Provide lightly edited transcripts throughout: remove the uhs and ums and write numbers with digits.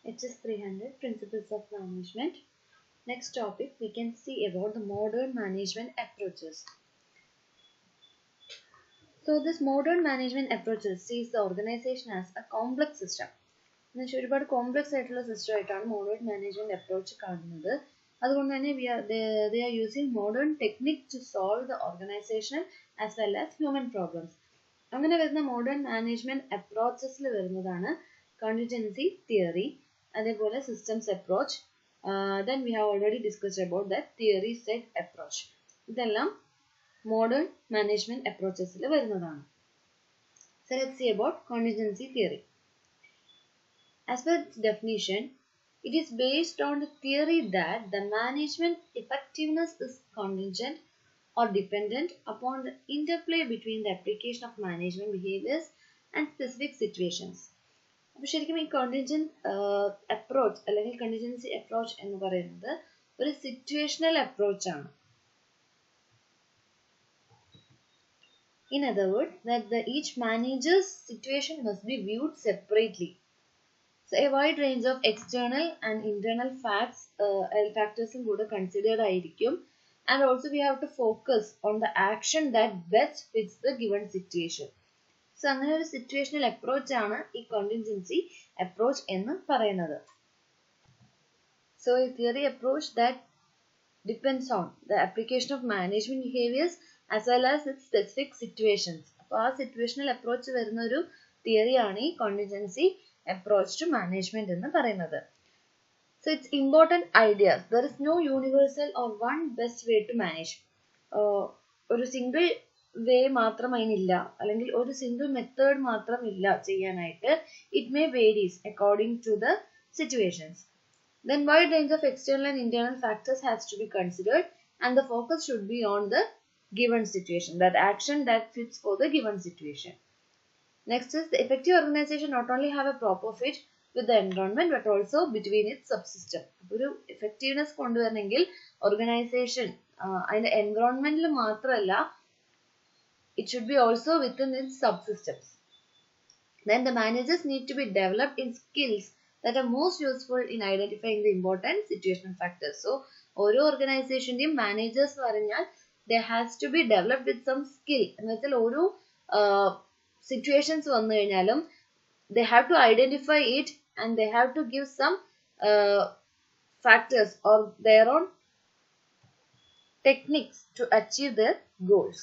HS 300 Principles of Management. Next topic we can see about the modern management approaches. So this modern management approaches sees the organization as a complex system. ഒരുപാട് complex ആയിട്ടുള്ള system ആയിട്ടാണ് modern management approach കാണുന്നത്. അതുകൊണ്ട് തന്നെ they are using modern technique to solve the organizational as well as human problems. അങ്ങനെ വരുന്ന modern management അപ്രോച്ചസിൽ വരുന്നതാണ് contingency theory, അതേപോലെ systems approach. Then we have already discussed about that theory set approach. ഇതെല്ലാം modern management approachesൽ വരുന്നതാണ്. So let's see about contingency theory. As per its definition, it is based on the theory that the management effectiveness is contingent or dependent upon the interplay between the application of management behaviors and specific situations. അപ്പോൾ ശരിക്കും ഈ contingent approach അല്ലെങ്കിൽ contingency approach എന്ന് പറയുന്നത് ഒരു situational approach ആണ്. In other words, that each manager's situation must be viewed separately. So a wide range of external and internal factors കൂടെ considered ആയിരിക്കും. And also we have to focus on the action that best fits the given situation. So അങ്ങനെ ഒരു situational approach ആണ് ഈ കോണ്ടിൻജൻസി approach എന്ന് പറയുന്നത്. So a theory approach that depends on the application of management behaviors as well as its specific situations. അപ്പോൾ ആ situational approach വരുന്ന ഒരു തിയറിയാണ് ഈ കോണ്ടിൻജൻസി approach to management എന്ന് പറയുന്നത്. So it's important ideas. There is no universal or one best way to manage. ഒരു single വേ മാത്രം അതിനില്ല, അല്ലെങ്കിൽ ഒരു സിംഗിൾ മെത്തേഡ് മാത്രം ഇല്ല ചെയ്യാനായിട്ട്. It may varies according to the situations. Then wide range of external and internal factors has to be considered, and the focus should be on the given situation, that action that fits for the given situation. Next is the effective organization not only have a proper fit with the environment but also between its subsystem. ഒരു effectiveness കൊണ്ടുവരണമെങ്കിൽ organisation അതിന്റെ എൻവയോൺമെന്റിൽ മാത്രമല്ല, it should be also within its subsystems. Then the managers need to be developed in skills that are most useful in identifying the important situational factors. So ഓരോ ഓർഗനൈസേഷന്റെയും managers എന്ന് പറഞ്ഞാൽ there has to be developed with some skill. എന്ന് വെച്ചാൽ ഓരോ situations വന്നു കഴിഞ്ഞാലും they have to identify it and they have to give some factors or their own techniques to achieve their goals.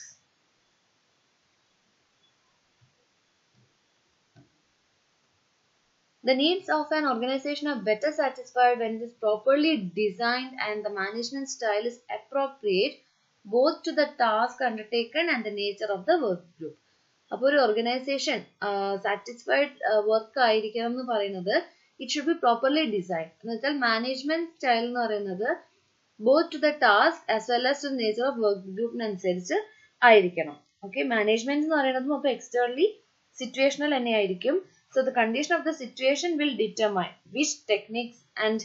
The needs of an organization are better satisfied when it is properly designed and the management style is appropriate both to the task undertaken and the nature of the work group. അപ്പോൾ ഒരു organisation satisfied work ആയിരിക്കണം എന്ന് പറയുന്നത് it should be properly design. എന്ന് വെച്ചാൽ management style എന്ന് പറയുന്നത് both to the task as well as to nature of work ഗ്രൂപ്പിനനുസരിച്ച് ആയിരിക്കണം. ഓക്കെ, മാനേജ്മെന്റ് എന്ന് പറയുന്നതും അപ്പോൾ എക്സ്റ്റേണലി സിറ്റുവേഷണൽ തന്നെ ആയിരിക്കും. So the condition of the situation will determine which techniques and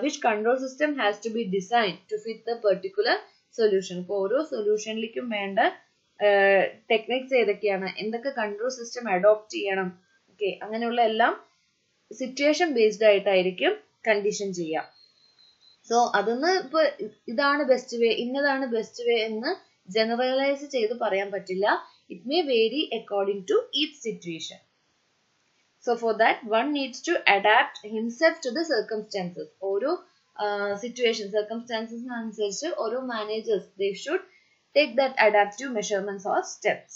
which control system has to be design to fit the particular solution. ഇപ്പോൾ ഓരോ സൊല്യൂഷനിലേക്കും വേണ്ട ടെക്നിക്സ് ഏതൊക്കെയാണ്, എന്തൊക്കെ കൺട്രോൾ സിസ്റ്റം അഡോപ്റ്റ് ചെയ്യണം, ഓക്കെ, അങ്ങനെയുള്ള എല്ലാം സിറ്റുവേഷൻ ബേസ്ഡ് ആയിട്ടായിരിക്കും കണ്ടീഷൻ ചെയ്യാം. സോ അതൊന്ന് ഇപ്പൊ ഇതാണ് ബെസ്റ്റ് വേ, ഇന്നതാണ് ബെസ്റ്റ് വേ എന്ന് ജനറലൈസ് ചെയ്ത് പറയാൻ പറ്റില്ല. It may vary according to each situation. So for that one needs to adapt himself to the circumstances. ഓരോ സർക്കംസ്റ്റാൻസസിന് അനുസരിച്ച് ഓരോ managers they should take that adaptive measurements or steps.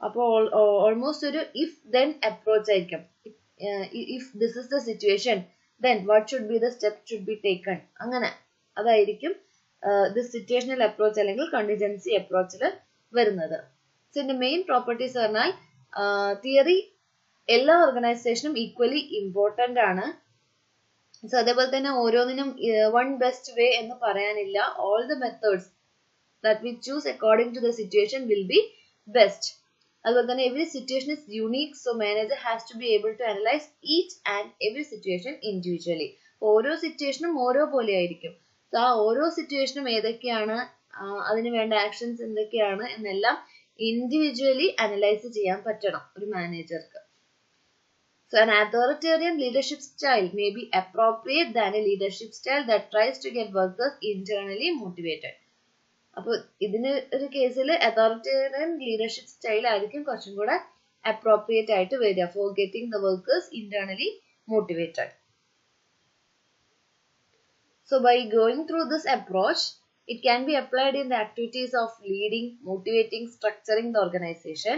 അപ്പോൾ ഓൾമോസ്റ്റ് ഒരു if then approach ആയിരിക്കും. If this is the situation, then what should be the steps should be taken. അങ്ങനെ അതായിരിക്കും this situational approach അല്ലെങ്കിൽ contingency approachൽ വരുന്നത്. So ഇതിന്റെ main properties പറഞ്ഞാൽ theory എല്ലാ ഓർഗനൈസേഷനും ഈക്വലി ഇമ്പോർട്ടൻ്റ് ആണ്. സോ അതേപോലെ തന്നെ ഓരോന്നിനും വൺ ബെസ്റ്റ് വേ എന്ന് പറയാനില്ല. All the methods that we choose according to the situation will be best. അതുപോലെ തന്നെ every situation is unique, so manager has to be able to analyze each and every situation individually. ഓരോ സിറ്റുവേഷനും ഓരോ പോലെ ആയിരിക്കും. So ആ ഓരോ സിറ്റുവേഷനും ഏതൊക്കെയാണ്, അതിന് വേണ്ട ആക്ഷൻസ് എന്തൊക്കെയാണ് എന്നെല്ലാം ഇൻഡിവിജ്വലി അനലൈസ് ചെയ്യാൻ പറ്റണം ഒരു മാനേജർക്ക്. So an authoritarian leadership style may be appropriate than a leadership style that tries to get workers internally motivated. അപ്പോൾ ഇതിന് ഒരു കേസിൽ അതോറിറ്റേറിയൻ ലീഡർഷിപ്പ് സ്റ്റൈൽ ആയിരിക്കും കുറച്ചും കൂടെ അപ്രോപ്രിയേറ്റ് ആയിട്ട് വരിക for getting the workers internally motivated. So by going through this approach, it can be applied in the activities of leading, motivating, structuring the organization.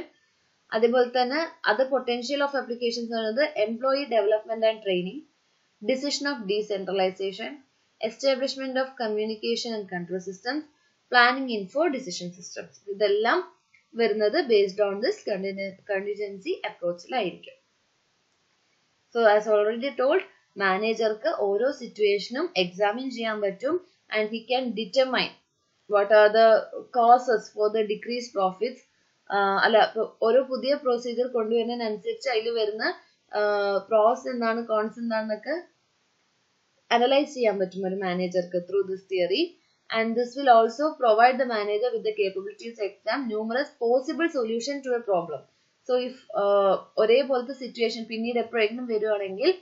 അതുപോലെ തന്നെ other potential of applications ആണ് employee development and training, decision of decentralization, establishment of communication and control systems, planning info decision systems. ഇതെല്ലാം വരുന്നത് based on this contingency approachലായിരിക്കും. So as already told, മാനേജർക്ക് ഓരോ സിറ്റുവേഷനും examine ചെയ്യാൻ പറ്റും and he can determine what are the causes for the decreased profits. അല്ല, ഓരോ പുതിയ procedure കൊണ്ടുവരുന്നതിനനുസരിച്ച് അതിൽ വരുന്ന പ്രോസ് എന്താണ് കോൺസ് എന്താണെന്നൊക്കെ അനലൈസ് ചെയ്യാൻ പറ്റും ഒരു മാനേജർക്ക് through this theory. And this will also provide the manager with the capabilities to examine numerous possible solutions to a problem. So if ഒരേപോലത്തെ സിറ്റുവേഷൻ പിന്നീട് എപ്പോഴെങ്കിലും വരുവാണെങ്കിൽ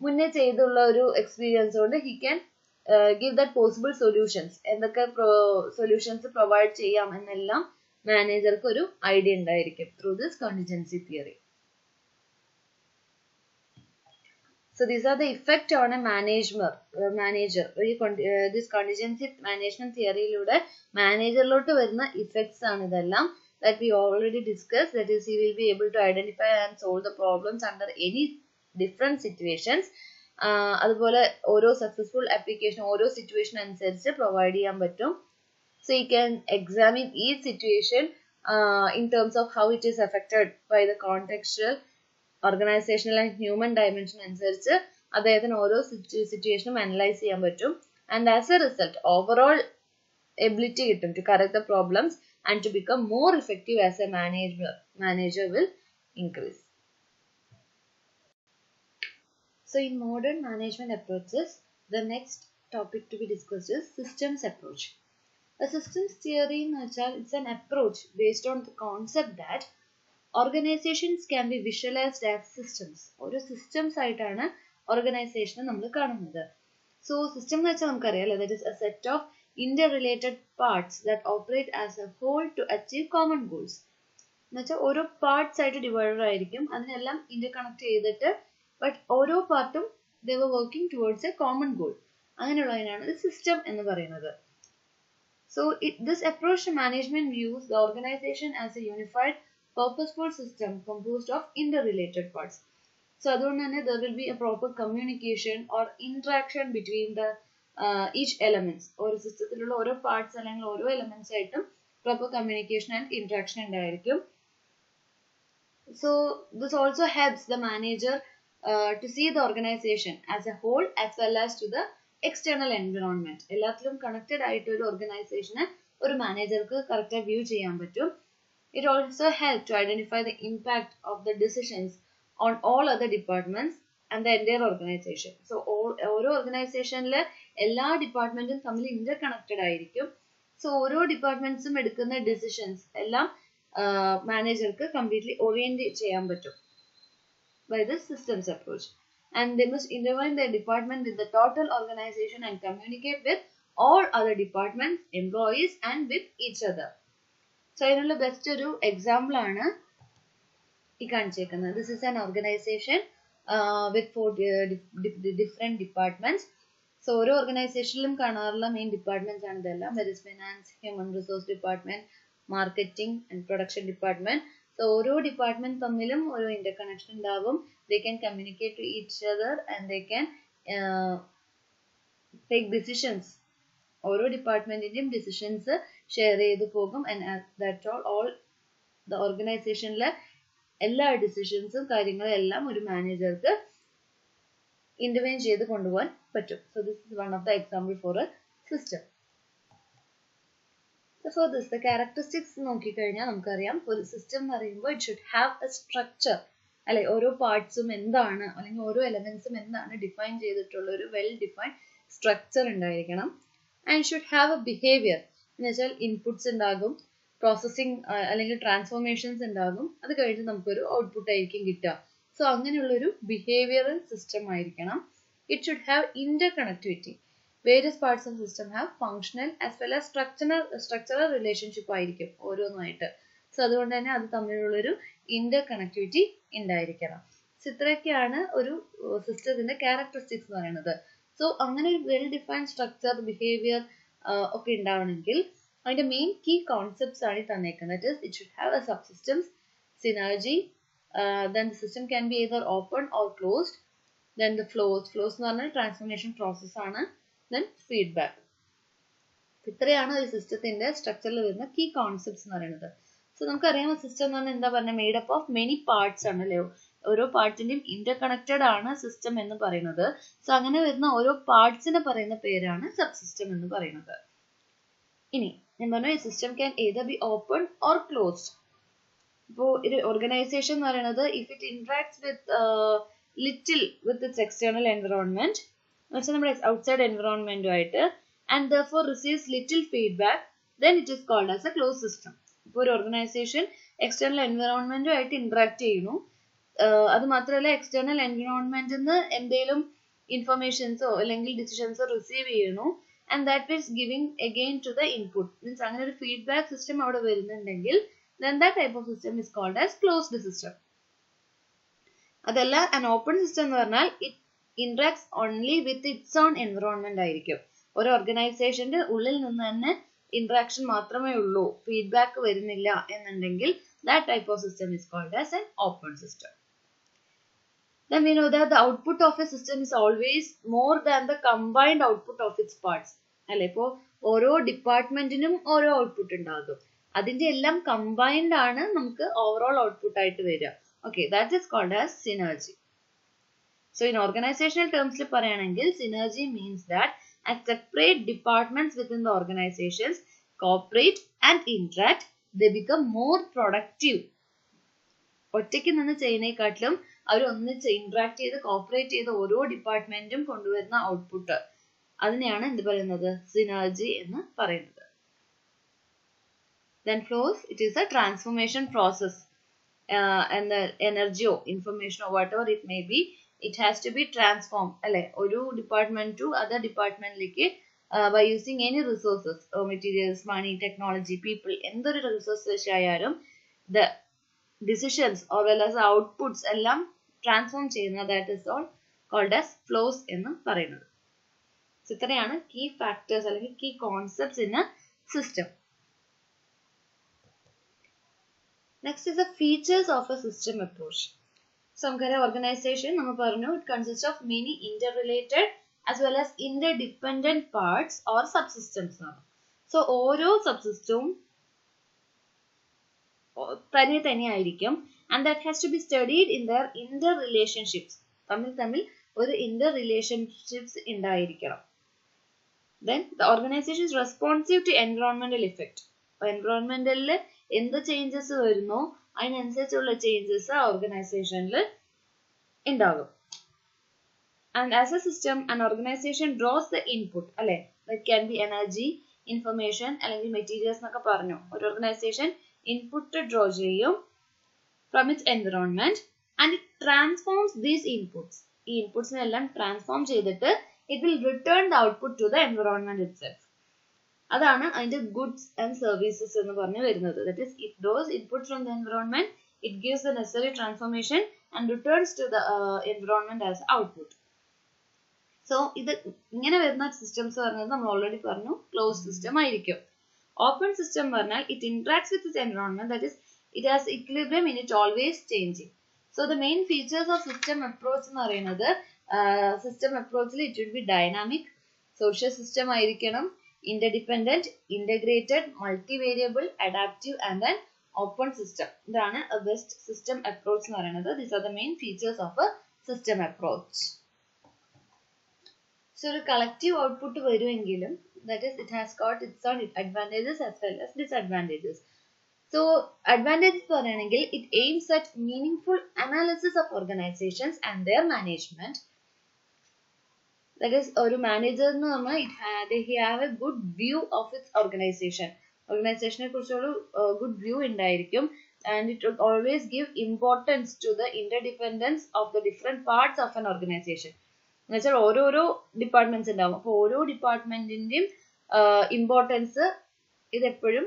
മുന്നേ ചെയ്തുള്ള ഒരു എക്സ്പീരിയൻസ് കൊണ്ട് he can give that possible solutions. എന്തൊക്കെ solutions provide ചെയ്യാം എന്നെല്ലാം മാനേജർക്ക് ഒരു ഐഡിയ ഉണ്ടായിരിക്കും through this contingency theory. So these are the effect on a manager. This contingency management theory-ലൂടെ മാനേജറിലോട്ട് വരുന്ന ഇഫക്ട്സ് ആണ് ഇതെല്ലാം that we already discussed. That is, he will be able to identify and solve the problems under any different situations. അതുപോലെ ഓരോ successful application ഓരോ situation അനുസരിച്ച് provide ചെയ്യാൻ പറ്റും. So he can examine each situation in terms of how it is affected by the contextual, organizational and human dimension അനുസരിച്ച് അദ്ദേഹത്തിന് ഓരോ സിറ്റുവേഷനും analyse ചെയ്യാൻ പറ്റും. And as a result, overall ability കിട്ടും to correct the problems and to become more effective as a manager will increase. So in modern management approaches, the next topic to be discussed is systems approach. A systems theory in itself is an approach based on the concept that organizations can be visualized as systems. ഒരു systems ആയിട്ടാണ് organization നമ്മൾ കാണുന്നത്. So system എന്ന് വെച്ചാൽ നമുക്കറിയാലോ, that is a set of interrelated parts that operate as a whole to achieve common goals. എന്നുവെച്ചാൽ ഓരോ parts ആയിട്ട് ഡിവൈഡഡ് ആയിരിക്കും, അതിനെല്ലാം ഇന്റർകണക്ട് ചെയ്തിട്ട് ബട്ട് ഓരോ പാർട്ടും they were working towards a common goal. അങ്ങനെയുള്ളതിനാണ് സിസ്റ്റം എന്ന് പറയുന്നത്. So this approach to management views the organization as a unified purposeful system composed of interrelated parts. So അതുകൊണ്ട് തന്നെ there will be a proper communication or interaction between the each elements. ഓരോ സിസ്റ്റത്തിലുള്ള ഓരോ parts അല്ലെങ്കിൽ ഓരോ elements ആയിട്ടും proper communication and interaction ഉണ്ടായിരിക്കും. So this also helps the manager to see the organization as a whole as well as to the external environment. എല്ലാത്തിലും connected ആയിട്ട് ഒരു ഓർഗനൈസേഷനെ ഒരു മാനേജർക്ക് കറക്റ്റായി വ്യൂ ചെയ്യാൻ പറ്റും. It also helps to identify the impact of the decisions on all other departments and the entire organization. So ഓരോ ഓർഗനൈസേഷനിലെ എല്ലാ ഡിപ്പാർട്ട്മെന്റും തമ്മിൽ ഇന്റർകണക്റ്റഡ് ആയിരിക്കും. സോ ഓരോ ഡിപ്പാർട്ട്മെന്റ്സും എടുക്കുന്ന ഡിസിഷൻസ് എല്ലാം മാനേജർക്ക് കംപ്ലീറ്റ്ലി ഓറിയന്റ് ചെയ്യാൻ പറ്റും by this systems approach. And they must intertwine their department with the total organization and communicate with all other departments, employees and with each other. So അതിനുള്ള best ഒരു example ആണ് ഈ കാണിച്ചേക്കുന്നത്. This is an organization with 4 different departments. So ഓരോ ഓർഗനൈസേഷനിലും കാണാറുള്ള main departments ആണ് ഇതെല്ലാം. There is finance, human resource department, marketing and production department. So ഓരോ department തമ്മിലും ഒരു ഇന്റർകണക്ഷൻ ഉണ്ടാവും. They can communicate to each other and they can take decisions. ഓരോ ഡിപ്പാർട്ട്മെന്റിന്റെയും decisions share ചെയ്ത് പോകും. And that's all the ഓർഗനൈസേഷനിലെ എല്ലാ ഡിസിഷൻസും കാര്യങ്ങളും എല്ലാം ഒരു മാനേജർക്ക് ഇന്റർവെയിൻ ചെയ്ത് കൊണ്ടുപോകാൻ പറ്റും. So this is one of the example for a system. So this the characteristics നോക്കിക്കഴിഞ്ഞാൽ നമുക്കറിയാം ഒരു സിസ്റ്റം എന്ന് പറയുമ്പോൾ it should have a structure. അല്ലെ, ഓരോ പാർട്സും എന്താണ് അല്ലെങ്കിൽ ഓരോ എലമെന്റ്സും എന്താണ് ഡിഫൈൻ ചെയ്തിട്ടുള്ള ഒരു വെൽ ഡിഫൈൻഡ് സ്ട്രക്ചർ ഉണ്ടായിരിക്കണം. And should have A behaviour എന്ന് വെച്ചാൽ ഇൻപുട്സ് ഉണ്ടാകും, പ്രോസസ്സിംഗ് അല്ലെങ്കിൽ ട്രാൻസ്ഫോർമേഷൻസ് ഉണ്ടാകും, അത് കഴിഞ്ഞ് നമുക്കൊരു ഔട്ട്പുട്ട് ആയിരിക്കും കിട്ടുക. സോ അങ്ങനെയുള്ളൊരു ബിഹേവിയറൽ സിസ്റ്റം ആയിരിക്കണം. It should have interconnectivity. Various parts of system have functional as well as structural relationship ആയിരിക്കും ഓരോന്നുമായിട്ട്. സോ അതുകൊണ്ട് തന്നെ അത് തമ്മിലുള്ളൊരു ഇന്റർകണക്ടിവിറ്റി ഉണ്ടായിരിക്കണം. സോ ഇത്രയൊക്കെയാണ് ഒരു സിസ്റ്റത്തിന്റെ ക്യാരക്ടറിസ്റ്റിക്സ് എന്ന് പറയുന്നത്. സോ അങ്ങനെ ഒരു വെൽ ഡിഫൈൻഡ് സ്ട്രക്ചർ, ബിഹേവിയർ ഒക്കെ ഉണ്ടാവണമെങ്കിൽ അതിന്റെ മെയിൻ കീ കോൺസെപ്റ്റ്സ് ആണ് തന്നേക്കുന്നത്. It should have a subsystems, synergy, then the system can be either open or closed, then the flows എന്ന് പറഞ്ഞാൽ ട്രാൻസ്ഫോർമേഷൻ പ്രോസസ് ആണ്, then feedback. ഇത്രയാണ് ഒരു സിസ്റ്റത്തിന്റെ സ്ട്രക്ചറിൽ വരുന്ന കീ കോൺസെപ്റ്റ്സ് എന്ന് പറയുന്നത്. സോ നമുക്കറിയാം സിസ്റ്റം എന്ന് പറഞ്ഞാൽ എന്താ പറയുക, made up of many parts ആണല്ലോ. ഓരോ പാർട്ടിന്റെയും ഇന്റർകണക്റ്റഡ് ആണ് സിസ്റ്റം എന്ന് പറയുന്നത്. സോ അങ്ങനെ വരുന്ന ഓരോ പാർട്സിനെ പറയുന്ന പേരാണ് സബ്സിസ്റ്റം എന്ന് പറയുന്നത്. ഇനി ഞാൻ പറഞ്ഞു system can either be open or closed. ഇപ്പോൾ ഒരു ഓർഗനൈസേഷൻ എന്ന് പറയുന്നത് if it interacts little with its external environment, എന്നുവെച്ചാൽ നമ്മുടെ ഔട്ട്സൈഡ് എൻവിറോൺമെന്റുമായിട്ട്, and therefore receives little feedback, then it is called as a closed system. ഇപ്പോൾ ഒരു ഓർഗനൈസേഷൻ എക്സ്റ്റേണൽ എൻവിറോൺമെന്റുമായിട്ട് ഇന്ററാക്ട് ചെയ്യുന്നു, അത് മാത്രമല്ല എക്സ്റ്റേണൽ എൻവിറോൺമെന്റിൽ നിന്ന് എന്തെങ്കിലും ഇൻഫർമേഷൻസോ അല്ലെങ്കിൽ ഡിസിഷൻസോ റിസീവ് ചെയ്യുന്നു, and that is giving again to the input. Means അങ്ങനെ ഒരു ഫീഡ്ബാക്ക് സിസ്റ്റം അവിടെ വരുന്നുണ്ടെങ്കിൽ then that type of system is called as closed system. അതല്ല an open system എന്ന് പറഞ്ഞാൽ it interacts only with its own environment ആയിരിക്കും. ഒരു ഓർഗനൈസേഷന്റെ ഉള്ളിൽ നിന്ന് തന്നെ interaction മാത്രമേ ഉള്ളൂ, ഫീഡ്ബാക്ക് വരുന്നില്ല എന്നുണ്ടെങ്കിൽ that type of system is called as an open system. Then we know that the output of a system is always more than the combined output of its parts. അല്ലെ, ഇപ്പോൾ ഓരോ ഡിപ്പാർട്ട്മെന്റിനും ഓരോ output ഉണ്ടാകും, അതിന്റെ എല്ലാം combined ആണ് നമുക്ക് overall output ആയിട്ട് വരിക. Okay, that is called as synergy. So in organisational ടേംസിൽ പറയുകയാണെങ്കിൽ synergy means that as separate departments within the organizations cooperate and interact, they become more productive. ഒറ്റയ്ക്ക് നിന്ന് ചെയ്യുന്നതിനെക്കാട്ടിലും അവർ ഒന്നിച്ച് ഇന്ററാക്ട് ചെയ്ത് കോപ്പറേറ്റ് ചെയ്ത് ഓരോ ഡിപ്പാർട്ട്മെന്റും കൊണ്ടുവരുന്ന ഔട്ട്പുട്ട്, അതിനെയാണ് എന്ത് പറയുന്നത്, സിനർജി എന്ന് പറയുന്നത്. Then flows, it is a transformation process, and the energy or information or whatever it may be, it has to be transformed. അല്ലെ, ഒരു ഡിപ്പാർട്ട്മെന്റ് ടു അതർ ഡിപ്പാർട്ട്മെന്റിലേക്ക് by using any resources or materials, money, technology, people, എന്തൊരു resource ആയാലും the decisions or well as outputs എല്ലാം transform ചെയ്യുന്ന, that is all called as flows എന്ന് പറയുന്നത്. ഇത്രയാണ് കീ ഫാക്ടേഴ്സ് അല്ലെങ്കിൽ key concepts in a system. Next is the features of a system approach. So നമുക്കറിയാം organisation നമ്മൾ പറഞ്ഞു it consists of many interrelated as well as interdependent parts or subsystems ആണ്. So ഓരോ സബ്സിസ്റ്റവും തനിയായിരിക്കും, and that has to be studied in their interrelationships. തമ്മിൽ ഒരു interrelationships ഉണ്ടായിരിക്കണം. Then the organization is responsive to environmental effect. environmental എന്ത് changes വരുന്നോ അതിനനുസരിച്ചുള്ള changes ആ ഓർഗനൈസേഷനിൽ ഉണ്ടാകും. And as a system, an organization draws the input, അല്ലെ, that can be energy, information അല്ലെങ്കിൽ മെറ്റീരിയൽസ് എന്നൊക്കെ പറഞ്ഞു. ഒരു ഓർഗനൈസേഷൻ ഇൻപുട്ട് ഡ്രോ ചെയ്യും from its environment and it transforms these inputs. ഈ ഇൻപുട്സിനെല്ലാം ട്രാൻസ്ഫോം ചെയ്തിട്ട് it will return the output to the environment itself. അതാണ് അതിന്റെ ഗുഡ്സ് ആൻഡ് സർവീസസ് എന്ന് പറഞ്ഞു വരുന്നത്. That is it does inputs from the environment, it gives the necessary transformation and returns to the environment as output. So ഇത് ഇങ്ങനെ വരുന്ന systems പറഞ്ഞത് നമ്മൾ ഓൾറെഡി പറഞ്ഞു ക്ലോസ് സിസ്റ്റം ആയിരിക്കും. ഓപ്പൺ സിസ്റ്റം പറഞ്ഞാൽ it interacts with its environment, that is it has equilibrium in it always changing. So the main features of system approach എന്ന് പറയുന്നത്, സിസ്റ്റം അപ്രോച്ചിൽ it will be dynamic, social system ആയിരിക്കണം, interdependent, integrated, multivariable, adaptive and an open system. ഇതാണ് a best system approach എന്ന് പറയുന്നത്. These are the main features of a system approach. So ഒരു collective output വരുമെങ്കിലും, that is it has got its own advantages as well as disadvantages. So advantages പറയുകയാണെങ്കിൽ it aims at meaningful analysis of organizations and their management. That is, ഒരു manager എന്ന് പറഞ്ഞാൽ they have a good view of its organization. ഓർഗനൈസേഷനെ കുറിച്ചുള്ള good view ഉണ്ടായിരിക്കും. and it would always give importance to the interdependence of the different parts of an organization. എന്നുവെച്ചാൽ ഓരോരോ departments ഉണ്ടാവും. അപ്പോൾ ഓരോ ഡിപ്പാർട്ട്മെന്റിന്റെയും ഇമ്പോർട്ടൻസ് ഇതെപ്പോഴും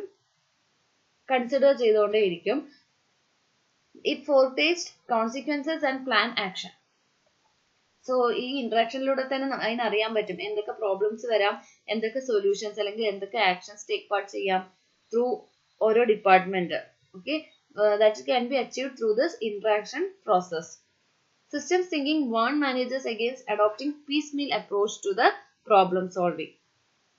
കൺസിഡർ ചെയ്തുകൊണ്ടേയിരിക്കും. It foretaste consequences and plan action. So ഈ ഇന്ററാക്ഷനിലൂടെ തന്നെ അതിനറിയാൻ പറ്റും എന്തൊക്കെ പ്രോബ്ലംസ് വരാം, എന്തൊക്കെ സൊല്യൂഷൻസ് അല്ലെങ്കിൽ എന്തൊക്കെ ആക്ഷൻസ് ടേക്ക് പാർട്ട് ചെയ്യാം ത്രൂ ഓരോ department. Okay, that can be achieved through this interaction process. Systems thinking warn managers against adopting piecemeal approach to the problem solving.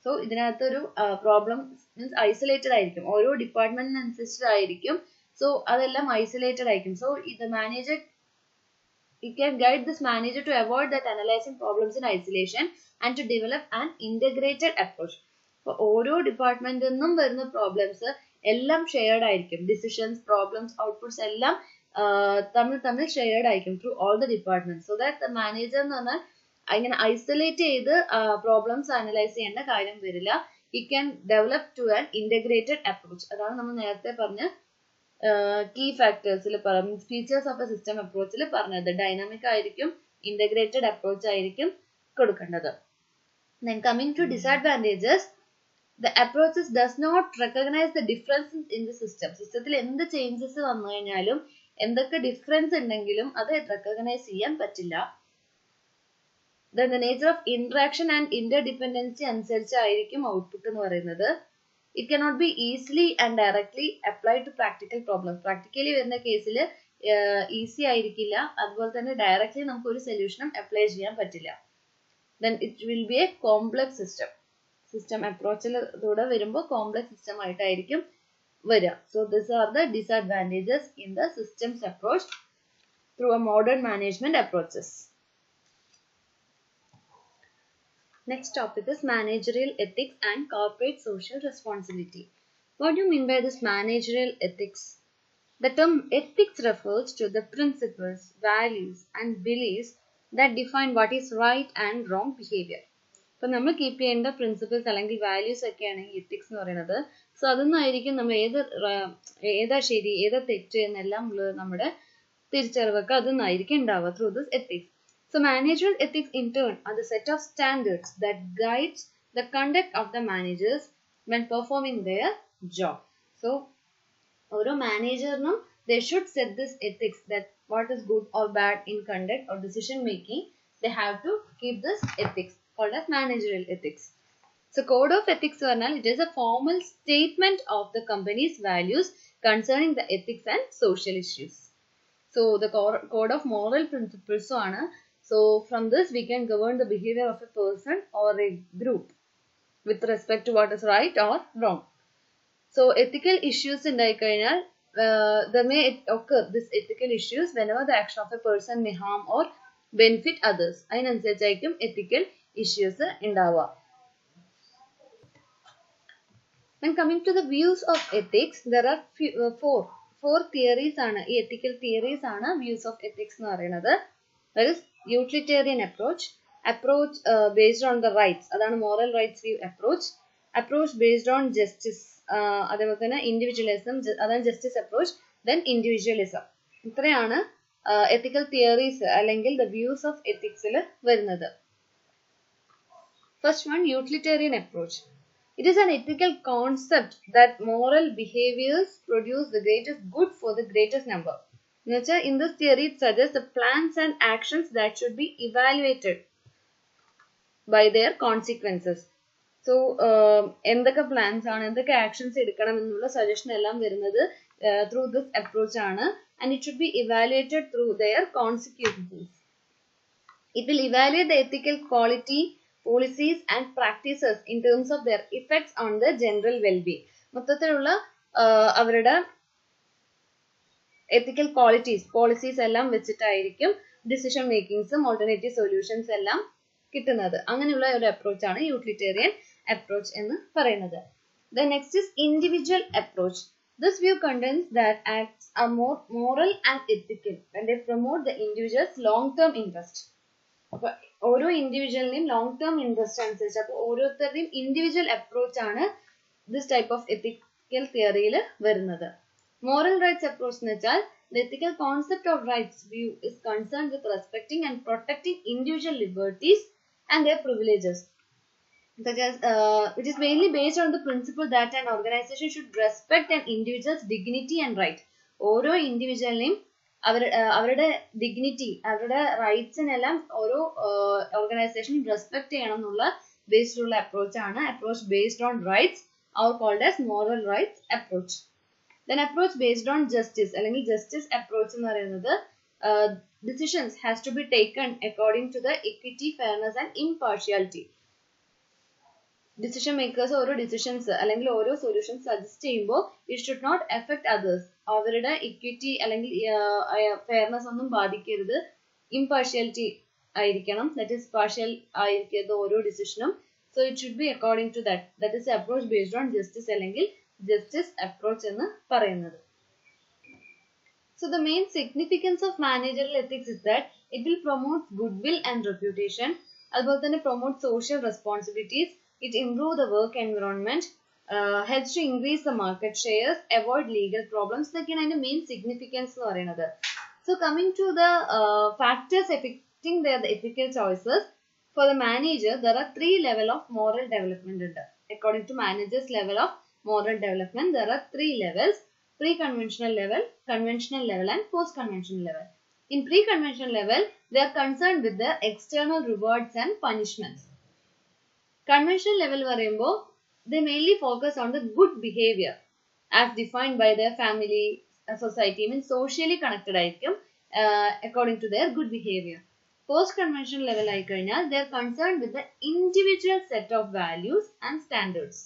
So ഇതിനകത്തൊരു പ്രോബ്ലം മീൻസ് ഐസൊലേറ്റഡ് ആയിരിക്കും, ഓരോ ഡിപ്പാർട്ട്മെന്റിനനുസരിച്ചിട്ടായിരിക്കും. So അതെല്ലാം isolated ആയിരിക്കും. So ഇത് manager it can guide this manager to avoid that analyzing problems in isolation and to develop an integrated approach. അപ്പോൾ ഓരോ ഡിപ്പാർട്ട്മെന്റിൽ നിന്നും വരുന്ന പ്രോബ്ലംസ് എല്ലാം ഷെയർഡ് ആയിരിക്കും. ഡിസിഷൻസ്, പ്രോബ്ലംസ്, ഔട്ട്പുട്ട്സ് എല്ലാം തമ്മിൽ ഷെയർഡ് ആയിരിക്കും through all the department. So that the manager എന്ന് പറഞ്ഞാൽ ഇങ്ങനെ ഐസൊലേറ്റ് ചെയ്ത് പ്രോബ്ലംസ് അനലൈസ് ചെയ്യേണ്ട കാര്യം വരില്ല. He can develop to an integrated approach. അതാണ് നമ്മൾ നേരത്തെ പറഞ്ഞ കീ ഫാക്ടേഴ്സിൽ ഫീച്ചേഴ്സ് ഓഫ് എ സിസ്റ്റം അപ്രോച്ചിൽ പറഞ്ഞത്. ഡൈനാമിക് ആയിരിക്കും, ഇന്റഗ്രേറ്റഡ് അപ്രോച്ച് ആയിരിക്കും കൊടുക്കേണ്ടത്. Then coming to disadvantages, the approaches does not recognize the differences in the system. സിസ്റ്റത്തിൽ എന്ത് ചേഞ്ചസ് വന്നു കഴിഞ്ഞാലും എന്തൊക്കെ ഡിഫറൻസ് ഉണ്ടെങ്കിലും അത് റെക്കഗ്നൈസ് ചെയ്യാൻ പറ്റില്ല. Then the nature of interaction and interdependency അനുസരിച്ചായിരിക്കും ഔട്ട്പുട്ട് എന്ന് പറയുന്നത്. It cannot be easily and directly applied to practical problems. Practically വരുന്ന കേസിൽ ഈസി ആയിരിക്കില്ല, അതുപോലെ തന്നെ ഡയറക്റ്റ്ലി നമുക്ക് ഒരു സൊല്യൂഷനും അപ്ലൈ ചെയ്യാൻ പറ്റില്ല. Then it will be a complex system. System അപ്രോച്ചിലൂടെ വരുമ്പോൾ കോംപ്ലക്സ് സിസ്റ്റം ആയിട്ടായിരിക്കും വരിക. So these are the disadvantages in the systems approach through a modern management approaches. Next topic is managerial ethics and corporate social responsibility. What do you mean by this managerial ethics? The term ethics refers to the principles, values, and beliefs that define what is right and wrong behavior. അപ്പോൾ നമ്മൾ keep ചെയ്യേണ്ട principles അല്ലെങ്കിൽ values ഒക്കെയാണ് ഈ ethics എന്ന് പറയുന്നത്. So അതൊന്നായിരിക്കും നമ്മൾ ഏതാ ശരി ഏതാ തെറ്റ് എന്നെല്ലാം നമ്മുടെ തിരിച്ചറിവൊക്കെ അതൊന്നായിരിക്കും ഉണ്ടാവുക through this ethics. So managerial ethics in turn are the set of standards that guides the conduct of the managers when performing their job. So ഓരോ മാനേജറിനും they should set this ethics that what is good or bad in conduct or decision making. They have to keep this ethics called as managerial ethics. So code of ethics പറഞ്ഞാൽ it is a formal statement of the company's values concerning the ethics and social issues. So the code of moral principles ആണ്. So from this we can govern the behavior of a person or a group with respect to what is right or wrong. So ethical issues ഉണ്ടായി കഴിഞ്ഞാൽ there may occur this ethical issues whenever the action of a person may harm or benefit others. അതിനനുസരിച്ചായിരിക്കും ethical issues ഉണ്ടാവുക. When coming to the views of ethics, there are four theories ആണ്. ഈ ethical theories ആണ് views of ethics എന്ന് പറയുന്നത്. That is utilitarian approach based on the rights, അതാണ് moral rights view approach based on justice, അതേപോലെ തന്നെ individualism, അതാണ് justice approach, then individualism. ഇത്രയാണ് ethical theories അല്ലെങ്കിൽ the views of ethics ൽ വരുന്നത്. First one, utilitarian approach. It is an ethical concept that moral behaviors produce the greatest good for the greatest number. In this theory, it suggests the plans and actions that should be evaluated by their consequences. So, എന്തൊക്കെ plans ആണ്, എന്തൊക്കെ actions എടുക്കണം എന്നുള്ള suggestion എല്ലാം വരുന്നത് through this approach ആണ്. And it should be evaluated through their consequences. It will evaluate the ethical quality, policies and practices in terms of their effects on the general well-being. മൊത്തത്തിലുള്ള അവരുടെ ethical qualities, policies എല്ലാം വെച്ചിട്ടായിരിക്കും decision makings, alternative solutions എല്ലാം കിട്ടുന്നത്. അങ്ങനെയുള്ള ഒരു approach ആണ് utilitarian approach എന്ന് പറയുന്നത്. The next is individual approach. This view contends that acts are more moral and ethical when they promote the individual's long-term interest. അപ്പോൾ ഓരോ ഇൻഡിവിജ്വലിനെയും ലോങ് ടേം ഇൻട്രസ്റ്റ് അനുസരിച്ച് അപ്പോൾ ഓരോരുത്തരുടെയും ഇൻഡിവിജ്വൽ അപ്രോച്ച് ആണ് ദിസ് ടൈപ്പ് ഓഫ് എത്തിക്കൽ തിയറിയിൽ വരുന്നത്. Moral rights approach എന്ന് വെച്ചാൽ the ethical concept of rights view is concerned with respecting and protecting individual liberties and their privileges. Such as, which is mainly based on the principle that an organization should respect an individual's dignity and right. ഓരോ ഇൻഡിവിജ്വലിനെയും അവരുടെ dignity, അവരുടെ റൈറ്റ്സിനെല്ലാം ഓരോ organisation respect ചെയ്യണം എന്നുള്ള ബേസ്ഡുള്ള അപ്രോച്ചാണ് approach based on rights or called as moral rights approach. Then approach based on justice അല്ലെങ്കിൽ justice approach എന്ന് പറയുന്നത് decisions has to be taken according to the equity, fairness and impartiality. Decision makers ഓരോ decisions അല്ലെങ്കിൽ ഓരോ solutions suggest ചെയ്യുമ്പോൾ it should not effect others. അവരുടെ equity അല്ലെങ്കിൽ fairness ഒന്നും ബാധിക്കരുത്. ഇംപാർഷ്യാലിറ്റി ആയിരിക്കണം, ദാറ്റ് ഈസ് പാർഷ്യൽ ആയിരിക്കരുത് ഓരോ ഡിസിഷനും. So it should be according to that. That is the approach based on justice അല്ലെങ്കിൽ justice approach എന്ന് പറയുന്നത്. So the main significance of managerial ethics is that it will promote goodwill and reputation. അതുപോലെ തന്നെ promote social responsibilities. It improve the work environment, helps to increase the market shares, avoid legal problems. ഇതൊക്കെയാണ് അതിന്റെ main significance എന്ന് പറയുന്നത്. So coming to the factors affecting the ethical choices. For the manager, there are 3 levels of moral development. According to manager's level of moral development, there are 3 levels: pre-conventional level, conventional level, and post-conventional level. In pre-conventional level, they are concerned with the external rewards and punishments. Conventional level പറയുമ്പോൾ they mainly focus on the good behavior as defined by their family, society, means socially connected ആയിരിക്കും according to their good behavior. Post-conventional level ആയി കഴിഞ്ഞാൽ they are concerned with the individual set of values and standards.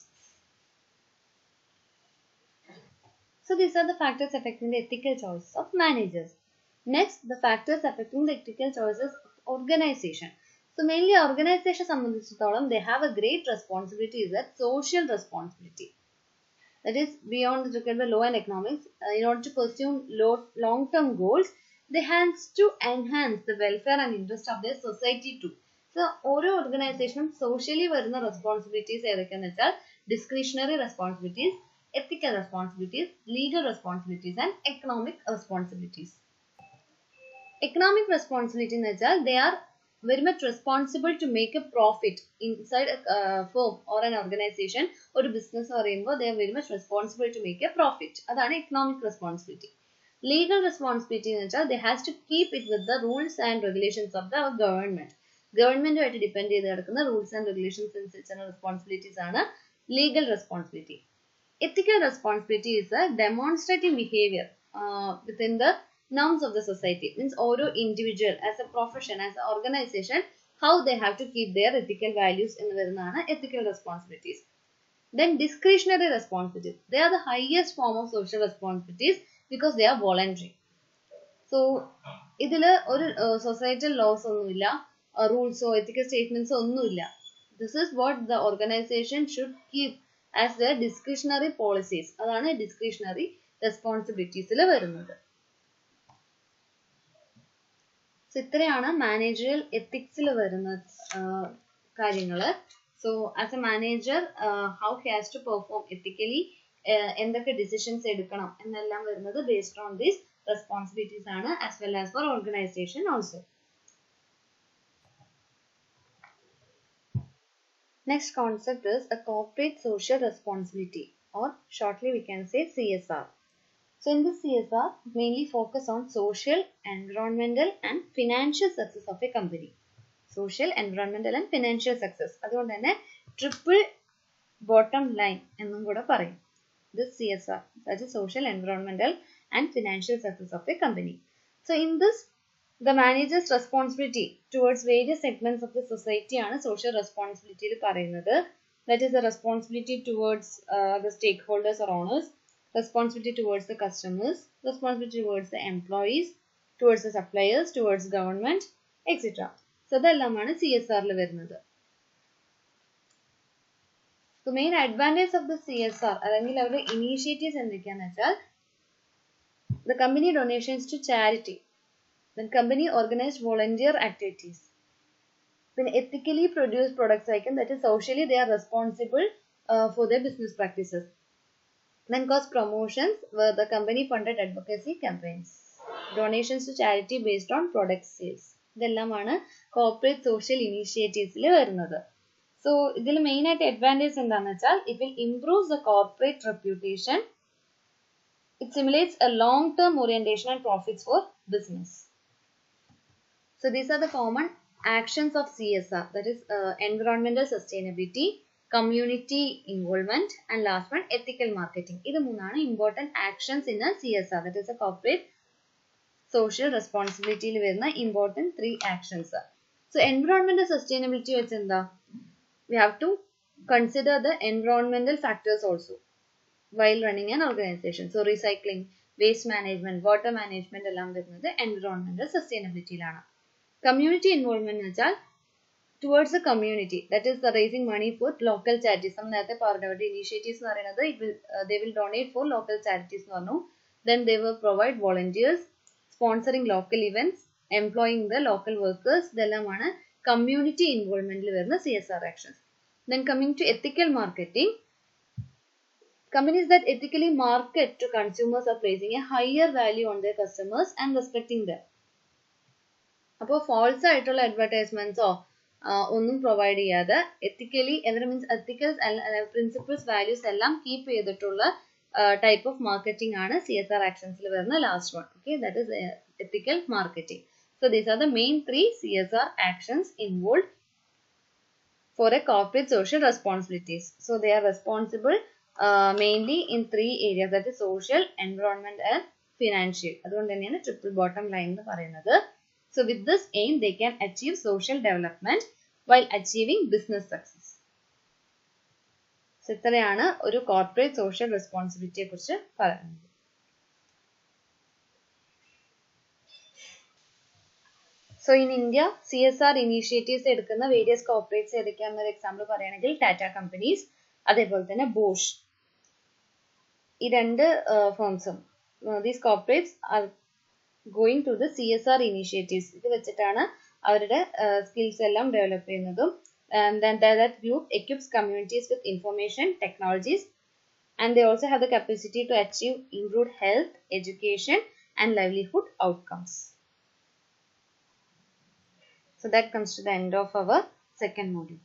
So these are the factors affecting the ethical choices of managers. Next, the factors affecting the ethical choices of organization. So mainly organization സംബന്ധിച്ചിടത്തോളം they have a great responsibility, is that social responsibility. That is beyond the law and economics. In order to pursue long-term goals, they have to enhance the welfare and interest of their society too. So ഓരോ ഓർഗനൈസേഷനും socially വരുന്ന responsibilities ഏതൊക്കെയാണെന്ന് വെച്ചാൽ discretionary responsibilities, ethical responsibilities, legal responsibilities, and economic responsibilities. Economic responsibility എന്ന് വെച്ചാൽ they are very much responsible to make a profit inside a firm or an organization. ഒരു business പറയുമ്പോൾ they are very much responsible to make a profit. അതാണ് economic responsibility. Legal responsibility എന്ന് വെച്ചാൽ they has to keep it with the rules and regulations of the government. ഗവൺമെന്റുമായിട്ട് depend ചെയ്ത് കിടക്കുന്ന rules and regulations അനുസരിച്ചുള്ള responsibilities ആണ് legal responsibility. Ethical responsibility is a demonstrating behavior within the norms of the society. Means ഓരോ individual, as a profession, as an organization, how they have to keep their ethical values എന്ന് വരുന്നതാണ് ethical responsibilities. Then discretionary responsibilities. They are the highest form of social responsibilities because they are voluntary. So ഇതിൽ ഒരു societal laws ഒന്നുമില്ല, റൂൾസോ ethical statements ഒന്നുമില്ല. This is what the organization should keep as their discretionary policies. അതാണ് discretionary responsibilities വരുന്നത്. So ഇത്രയാണ് managerial എത്തിക്സിൽ വരുന്ന കാര്യങ്ങൾ. So as a manager, how he has to perform ethically, എന്തൊക്കെ ഡിസിഷൻസ് എടുക്കണം എന്നെല്ലാം വരുന്നത് based on these responsibilities ആണ്, as well as for organization also. Next concept is a corporate social responsibility, or shortly we can say CSR. So in this CSR, mainly focus on social, environmental and financial success of a company. Social, environmental and financial success. അതുകൊണ്ട് തന്നെ triple bottom line എന്നും കൂടെ പറയും. This CSR, that is social, environmental and financial success of a company. So in this, the manager's responsibility towards various segments of the society ആണ് social responsibility പറയുന്നത്. That is the responsibility towards the stakeholders or owners, responsibility towards the customers, responsibility towards the employees, towards the suppliers, towards government, etc. So ഇതെല്ലാമാണ് CSRൽ വരുന്നത്. The main advantage of the CSR അല്ലെങ്കിൽ അവരുടെ initiatives എന്തൊക്കെയാണെന്ന് വെച്ചാൽ the company donations to charity, when company organized volunteer activities, when ethically produced products, that is socially they are responsible for their business practices. Then cost promotions were the company funded advocacy campaigns. Donations to charity based on product sales. ഇതെല്ലാമാണ് corporate social ഇനീഷ്യേറ്റീവ്സിൽ വരുന്നത്. So ഇതിൽ main ആയിട്ട് advantage എന്താണെന്ന് വെച്ചാൽ it will improve the corporate reputation. It simulates a long-term orientation and profits for business. So these are the common actions of CSR, that is environmental sustainability, community involvement, and last one ethical marketing. This is important actions in a CSR, that is a corporate social responsibility important 3 actions. So environmental sustainability we have to consider the environmental factors also while running an organization. So recycling, waste management, water management along with the environmental sustainability. Community involvement towards the community, that is the raising money for local charities. Some initiatives they will donate for local charities. Then they will provide volunteers, sponsoring local events, employing the local workers. Dellamana community involvement CSR actions. Then coming to ethical marketing, companies that ethically market to consumers are placing a higher value on their customers and respecting them. അപ്പോൾ false ആയിട്ടുള്ള advertisements ഒന്നും provide ചെയ്യാതെ ethically means എത്തിക്കൽ principles values എല്ലാം keep ചെയ്തിട്ടുള്ള type of marketing ആണ് CSR ആക്ഷൻസിൽ വരുന്ന last one. Okay, that is ethical marketing. So these are the main 3 CSR actions involve for a corporate social responsibilities. So they are responsible mainly in 3 areas, that is social, environment and financial. അതുകൊണ്ട് തന്നെയാണ് triple bottom line എന്ന് പറയുന്നത്. So with this aim they can achieve social development while achieving business success. So ഇത്രയാണ് ഒരു corporate social റെസ്പോൺസിബിലിറ്റിയെ കുറിച്ച് പറയുന്നത്. So in India, CSR initiatives എടുക്കുന്ന various corporates ഏതൊക്കെയാണെന്നൊരു example പറയുകയാണെങ്കിൽ ടാറ്റ കമ്പനീസ്, അതേപോലെ തന്നെ ബോഷ്. ഈ 2 ഫേംസും these corporates are going to the CSR initiatives. ഇത് വെച്ചിട്ടാണ് അവരുടെ സ്കിൽസ് എല്ലാം ഡെവലപ്പ് ചെയ്യുന്നതും. And then that group equips communities with information technologies, and they also have the capacity to achieve improved health, education and livelihood outcomes. So that comes to the end of our second module.